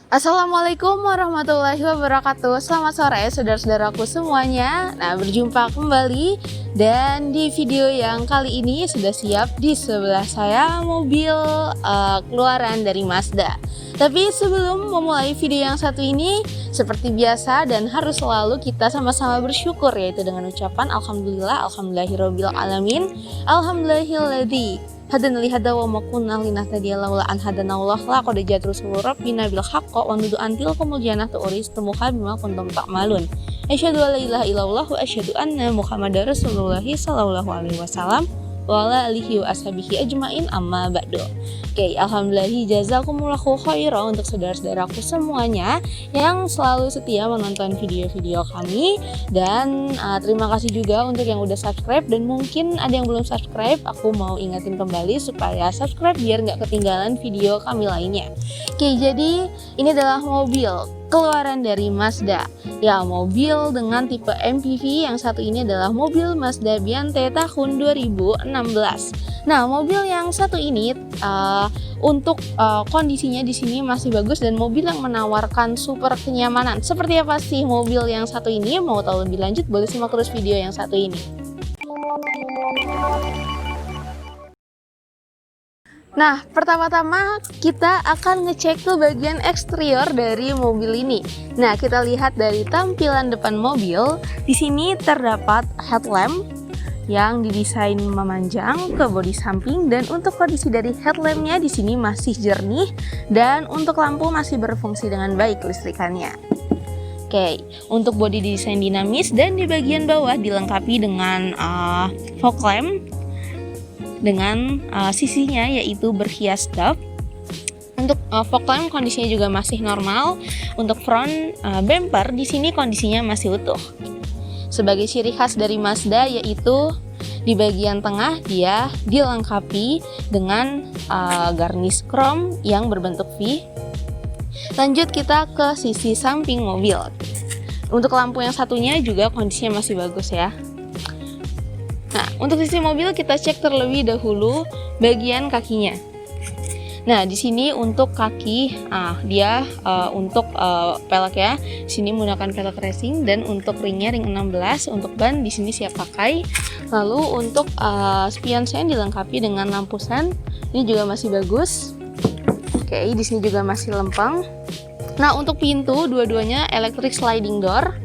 Assalamualaikum warahmatullahi wabarakatuh. Selamat sore saudara-saudaraku semuanya. Nah, berjumpa kembali dan di video yang kali ini sudah siap di sebelah saya mobil keluaran dari Mazda. Tapi sebelum memulai video yang satu ini, seperti biasa dan harus selalu kita sama-sama bersyukur, yaitu dengan ucapan alhamdulillah, alhamdulillahirabbil alamin, alhamdulillahilladzi hadana li hada wa ma kunna linahtadiya laula an hadanallah laqad ja'at rusulur rabbina bil haqqi wa nudu antil kumul jannatu uristumuha bima kuntum ta'malun. Asyhadu an la ilaha illallah wa asyhadu anna muhammadar rasulullah sallallahu alaihi wasallam wa ala alihi wa ashabihi ajmain amma ba'du. Oke, alhamdulillah jazakumullahu khairan untuk saudara-saudaraku semuanya yang selalu setia menonton video-video kami, dan terima kasih juga untuk yang udah subscribe, dan mungkin ada yang belum subscribe, aku mau ingetin kembali supaya subscribe biar nggak ketinggalan video kami lainnya. Oke, jadi ini adalah mobil keluaran dari Mazda. Ya, mobil dengan tipe MPV yang satu ini adalah mobil Mazda Biante tahun 2016. Nah, mobil yang satu ini untuk kondisinya di sini masih bagus dan mobil yang menawarkan super kenyamanan. Seperti apa sih mobil yang satu ini? Mau tahu lebih lanjut, boleh simak terus video yang satu ini. Nah, pertama-tama kita akan ngecek ke bagian eksterior dari mobil ini. Nah, kita lihat dari tampilan depan mobil. Di sini terdapat headlamp yang didesain memanjang ke bodi samping, dan untuk kondisi dari headlampnya di sini masih jernih, dan untuk lampu masih berfungsi dengan baik listrikannya. Oke, untuk bodi desain dinamis, dan di bagian bawah dilengkapi dengan fog lamp dengan sisinya yaitu berhias dap. Untuk fog lamp kondisinya juga masih normal. Untuk front bumper di sini kondisinya masih utuh. Sebagai ciri khas dari Mazda yaitu di bagian tengah dia dilengkapi dengan garnish chrome yang berbentuk V. Lanjut kita ke sisi samping mobil. Untuk lampu yang satunya juga kondisinya masih bagus ya. Nah, untuk sisi mobil kita cek terlebih dahulu bagian kakinya. Nah, di sini untuk kaki, dia untuk pelek ya. Di sini menggunakan pelek racing, dan untuk ringnya ring 16. Untuk ban di sini siap pakai. Lalu untuk spion sen dilengkapi dengan lampu sen. Ini juga masih bagus. Oke, di sini juga masih lempeng. Nah, untuk pintu dua-duanya electric sliding door.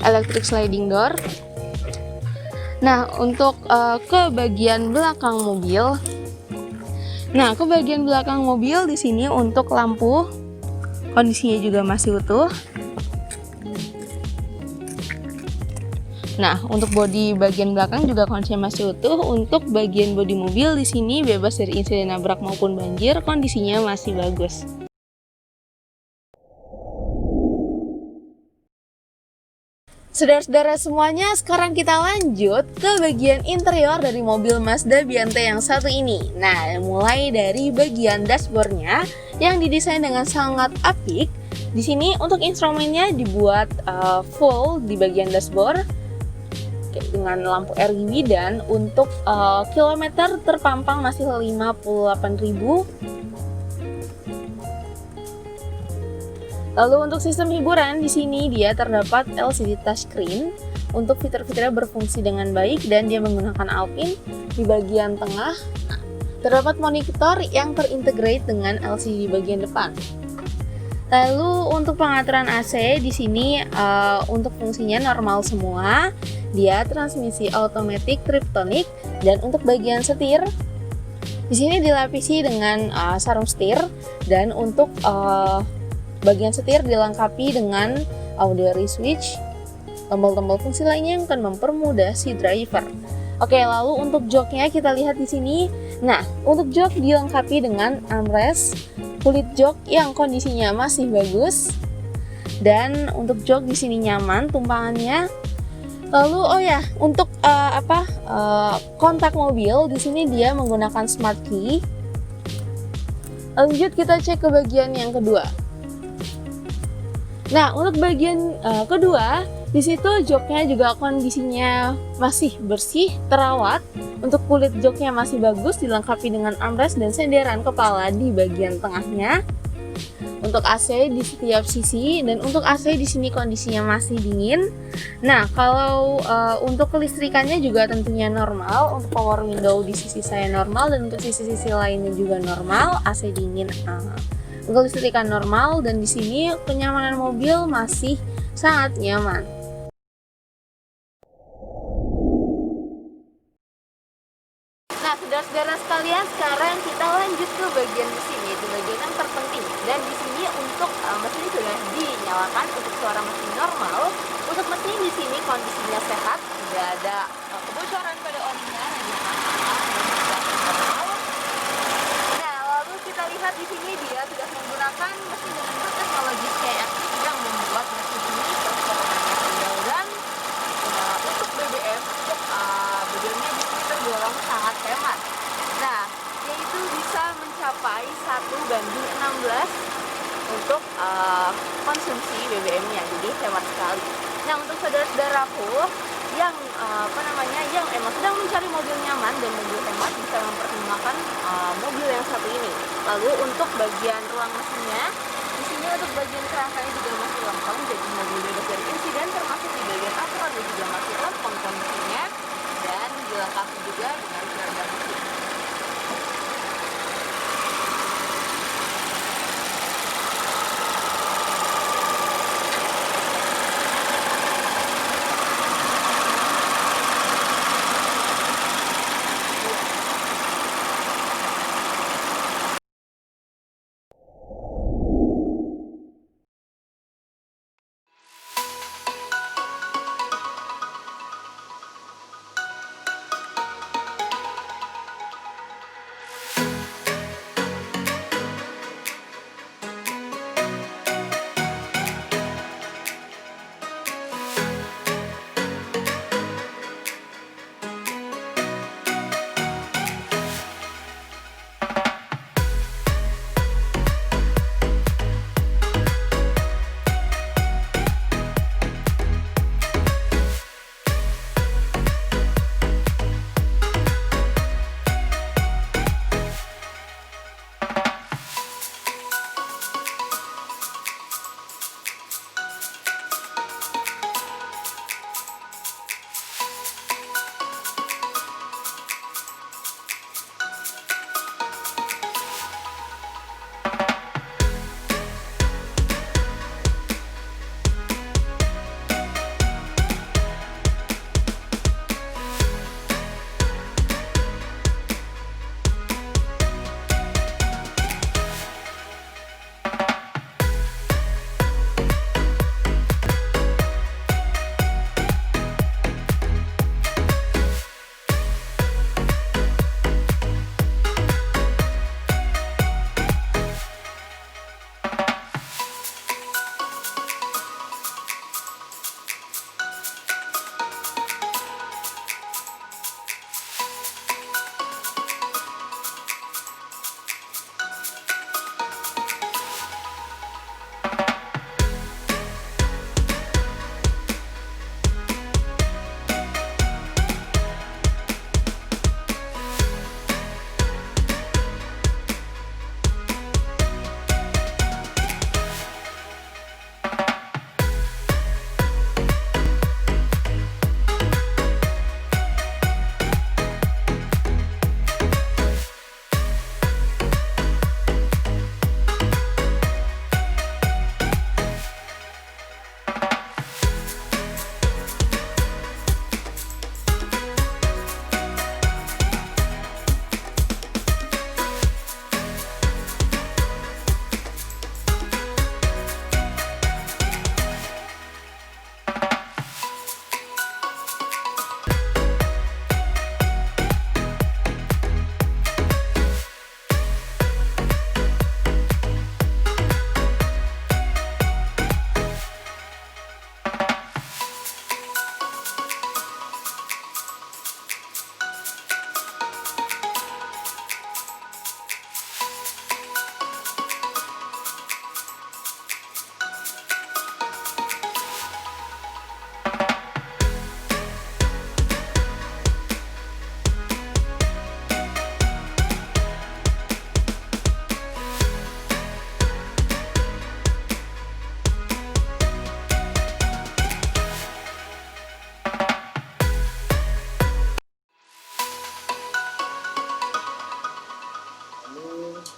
Electric sliding door. Nah, untuk ke bagian belakang mobil. Nah, ke bagian belakang mobil di sini untuk lampu kondisinya juga masih utuh. Nah, untuk bodi bagian belakang juga kondisinya masih utuh. Untuk bagian bodi mobil di sini bebas dari insiden nabrak maupun banjir, kondisinya masih bagus. Saudara-saudara semuanya, sekarang kita lanjut ke bagian interior dari mobil Mazda Biante yang satu ini. Nah, mulai dari bagian dashboardnya yang didesain dengan sangat apik. Di sini untuk instrumennya dibuat full di bagian dashboard dengan lampu RGB, dan untuk kilometer terpampang masih 58.000. Lalu untuk sistem hiburan di sini dia terdapat LCD touchscreen. Untuk fitur-fiturnya berfungsi dengan baik dan dia menggunakan Alpine. Di bagian tengah terdapat monitor yang terintegrate dengan LCD di bagian depan. Lalu untuk pengaturan AC di sini untuk fungsinya normal semua. Dia transmisi automatic triptonic, dan untuk bagian setir di sini dilapisi dengan sarung setir, dan untuk bagian setir dilengkapi dengan auxiliary switch, tombol-tombol fungsi lainnya yang akan mempermudah si driver. Oke, lalu untuk joknya kita lihat di sini. Nah, untuk jok dilengkapi dengan armrest, kulit jok yang kondisinya masih bagus, dan untuk jok di sini nyaman tumpangannya. Lalu untuk kontak mobil di sini dia menggunakan smart key. Lanjut kita cek ke bagian yang kedua. Nah, untuk bagian kedua, di situ joknya juga kondisinya masih bersih, terawat. Untuk kulit joknya masih bagus, dilengkapi dengan armrest dan senderan kepala di bagian tengahnya. Untuk AC di setiap sisi, dan untuk AC di sini kondisinya masih dingin. Nah, kalau untuk kelistrikannya juga tentunya normal. Untuk power window di sisi saya normal, dan untuk sisi-sisi lainnya juga normal. AC dingin, kelistrikan normal, dan di sini kenyamanan mobil masih sangat nyaman. Nah, saudara-saudara sekalian, sekarang kita lanjut ke bagian mesin, yaitu bagian yang terpenting. Dan di sini untuk mesin sudah dinyalakan untuk suara mesin normal. Untuk mesin di sini kondisinya sehat, tidak ada kebocoran pada olinya, Nah, lalu kita lihat di sini dia sudah menggunakan mesin dengan berteknologi CFD yang membuat mesin ini performanya rendah, dan untuk BBM BBM-nya di sini tergolong sangat hemat. Nah, yaitu bisa mencapai 1:16 untuk konsumsi BBM-nya, jadi hemat sekali. Nah, untuk saudara-saudaraku yang yang emang sedang mencari mobil nyaman dan mobil hemat, bisa mempertimbangkan mobil yang satu ini. Lalu untuk bagian ruang mesinnya, di sini untuk bagian kerangkanya juga masih lempeng, jadi mobil bebas dari insiden, termasuk di bagian apron juga masih lempeng kondisinya, dan dilengkapi juga dengan peredam mesin.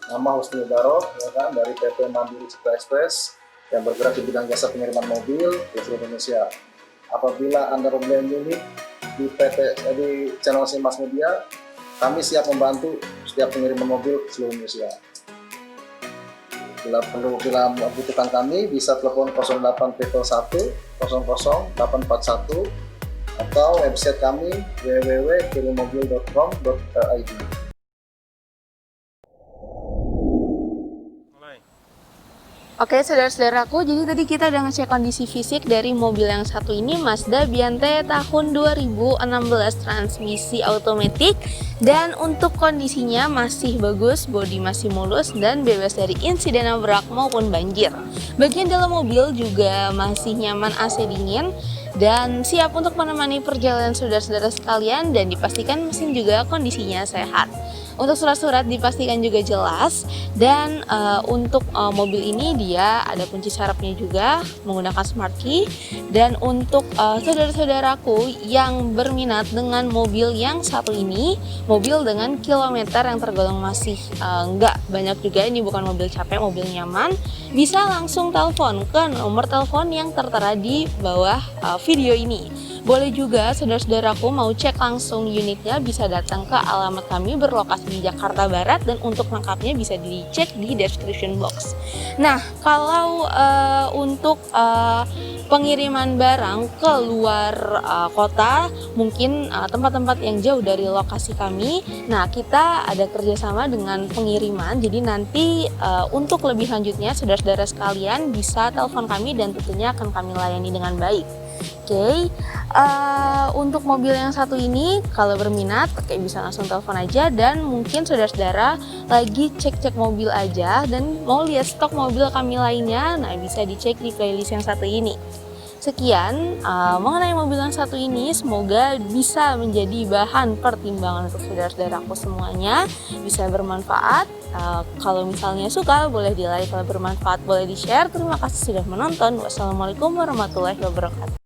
nama Husni Barok, ya kan, dari PT Mandiri Citra Express yang bergerak di bidang jasa pengiriman mobil di seluruh Indonesia. Apabila Anda mempunyai unit di channel Simas Media, kami siap membantu setiap pengiriman mobil ke seluruh Indonesia. Bila membutuhkan kami, bisa telepon 0831 00 841 atau website kami www.kirimmobil.com.id. Oke, saudara-saudaraku, jadi tadi kita udah ngecek kondisi fisik dari mobil yang satu ini, Mazda Biante tahun 2016, transmisi automatic, dan untuk kondisinya masih bagus, bodi masih mulus dan bebas dari insiden nabrak maupun banjir. Bagian dalam mobil juga masih nyaman, AC dingin, dan siap untuk menemani perjalanan saudara-saudara sekalian, dan dipastikan mesin juga kondisinya sehat. Untuk surat-surat dipastikan juga jelas, dan untuk mobil ini dia ada kunci sarapnya juga menggunakan smart key. Dan untuk saudara-saudaraku yang berminat dengan mobil yang satu ini, mobil dengan kilometer yang tergolong masih nggak banyak juga, ini bukan mobil capek, mobil nyaman, bisa langsung telepon ke nomor telepon yang tertera di bawah video ini. Boleh juga saudara-saudaraku mau cek langsung unitnya, bisa datang ke alamat kami berlokasi di Jakarta Barat, dan untuk lengkapnya bisa dicek di description box. Nah, kalau untuk pengiriman barang ke luar kota, mungkin tempat-tempat yang jauh dari lokasi kami, nah kita ada kerjasama dengan pengiriman. Jadi nanti untuk lebih lanjutnya saudara-saudara sekalian bisa telepon kami dan tentunya akan kami layani dengan baik. Oke, untuk mobil yang satu ini kalau berminat, bisa langsung telepon aja, dan mungkin saudara-saudara lagi cek-cek mobil aja dan mau lihat stok mobil kami lainnya, nah bisa dicek di playlist yang satu ini. Sekian mengenai mobil yang satu ini, semoga bisa menjadi bahan pertimbangan untuk saudara-saudaraku semuanya, bisa bermanfaat. Kalau misalnya suka boleh di like, kalau bermanfaat boleh di share. Terima kasih sudah menonton. Wassalamualaikum warahmatullahi wabarakatuh.